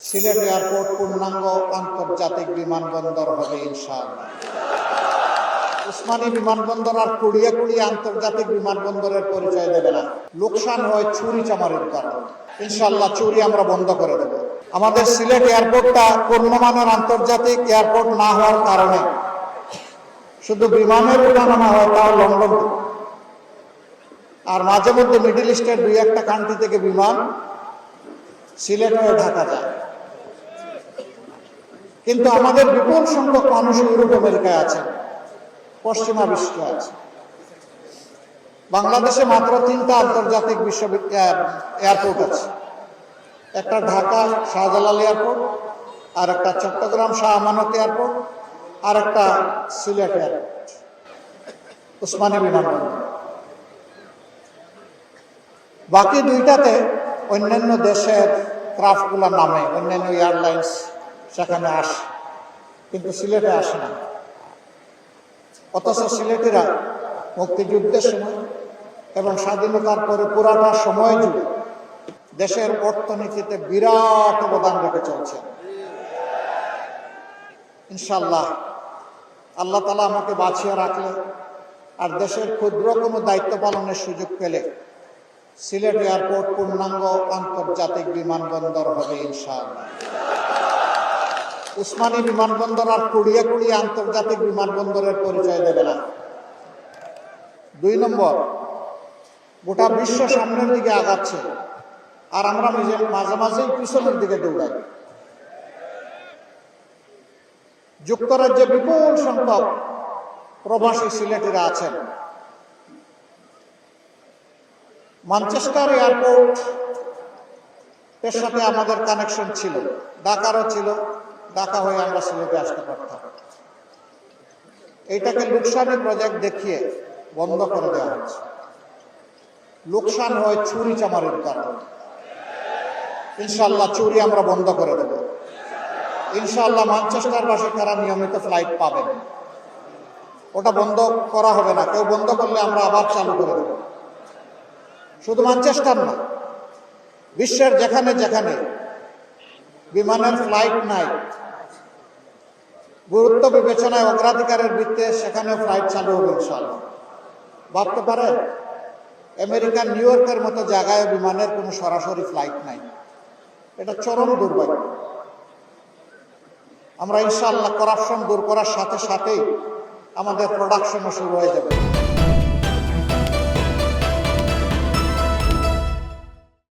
Sylhet airport পূর্ণাঙ্গ আন্তর্জাতিক বিমানবন্দর হবে ইনশাআল্লাহ। উসমানী বিমানবন্দর আর কুড়িয়ে কুড়িয়ে আন্তর্জাতিক বিমানবন্দরের পরিচয় দেবে না। লোকসান হয় চুরি চামারির কারণে। ইনশাআল্লাহ চুরি আমরা বন্ধ করে দেব। আমাদের সিলেট এয়ারপোর্টটা পূর্ণমানের আন্তর্জাতিক এয়ারপোর্ট না হওয়ার কারণে শুধু বিমানের উঠানামা হয় তাও লন্ডন, আর মাঝে মধ্যে মিডল ইস্টের 2-1টা কান্ট্রি থেকে বিমান সিলেট হয়ে ঢাকা যায়। কিন্তু আমাদের বিপুল সংখ্যক মানুষ ইউরোপ আমেরিকায় আছেন, পশ্চিমা বিশ্বে আছে। বাংলাদেশে মাত্র 3টা আন্তর্জাতিক এয়ারপোর্ট আছে। একটা ঢাকা শাহজালাল এয়ারপোর্ট, আর একটা চট্টগ্রাম শাহ আমানত এয়ারপোর্ট, আর একটা সিলেট এয়ারপোর্ট উসমানী বিমানবন্দর। বাকি 2টাতে অন্যান্য দেশের ক্রাফটগুলোর নামে অন্যান্য এয়ারলাইন্স সেখানে আসে, কিন্তু সিলেটে আসে না। অথচ সিলেটিরা মুক্তিযুদ্ধের সময় এবং স্বাধীনতার পরে পুরাটা সময় জুড়ে দেশের অর্থনীতিতে বিরাট অবদান রেখে চলছে। ইনশাআল্লাহ আল্লাহ তাআলা আমাকে বাঁচিয়ে রাখলে আর দেশের ক্ষুদ্র কোনো দায়িত্ব পালনের সুযোগ পেলে সিলেট এয়ারপোর্ট পূর্ণাঙ্গ আন্তর্জাতিক বিমানবন্দর হবে ইনশাআল্লাহ। উসমানী বিমানবন্দর আর কুড়িয়ে কুড়িয়ে আন্তর্জাতিক বিমানবন্দরের পরিচয় দেবে না। 2 নম্বর, গোটা বিশ্ব সামনের দিকে আগাচ্ছে আর আমরা মাঝে মাঝেই পিছনের দিকে দৌড়াই। যুক্তরাজ্যে বিপুল সংখ্যক প্রবাসী সিলেটিরা আছেন। ম্যানচেস্টার এয়ারপোর্ট এর সাথে আমাদের কানেকশন ছিল, ঢাকারও ছিল। ঢাকা হয়ে আমরা সিলেটে আসতে পারতাম। এইটাকে লোকসানি প্রজেক্ট দেখিয়ে বন্ধ করে দেওয়া হচ্ছে। লোকসান হয় চুরি চামারির কারণে। ইনশাআল্লাহ চুরি আমরা বন্ধ করে দেব। ইনশাআল্লাহ ম্যানচেস্টারবাসী তারা নিয়মিত ফ্লাইট পাবেন, ওটা বন্ধ করা হবে না। কেউ বন্ধ করলে আমরা আবার চালু করে দেব। শুধু ম্যানচেস্টার না, বিশ্বের যেখানে যেখানে বিমানের ফ্লাইট নাই, গুরুত্ব বিবেচনায় অগ্রাধিকারের ভিত্তিতে সেখানে ফ্লাইট চালু হবে ইনশাআল্লাহ। ভাবতে পারেন আমেরিকার নিউ ইয়র্কের মতো জায়গায় বিমানের কোনো সরাসরি ফ্লাইট নাই। এটা চরম দুর্ভাগ্য। আমরা ইনশাআল্লাহ করাপশন দূর করার সাথে সাথেই আমাদের প্রোডাকশনও শুরু হয়ে যাবে।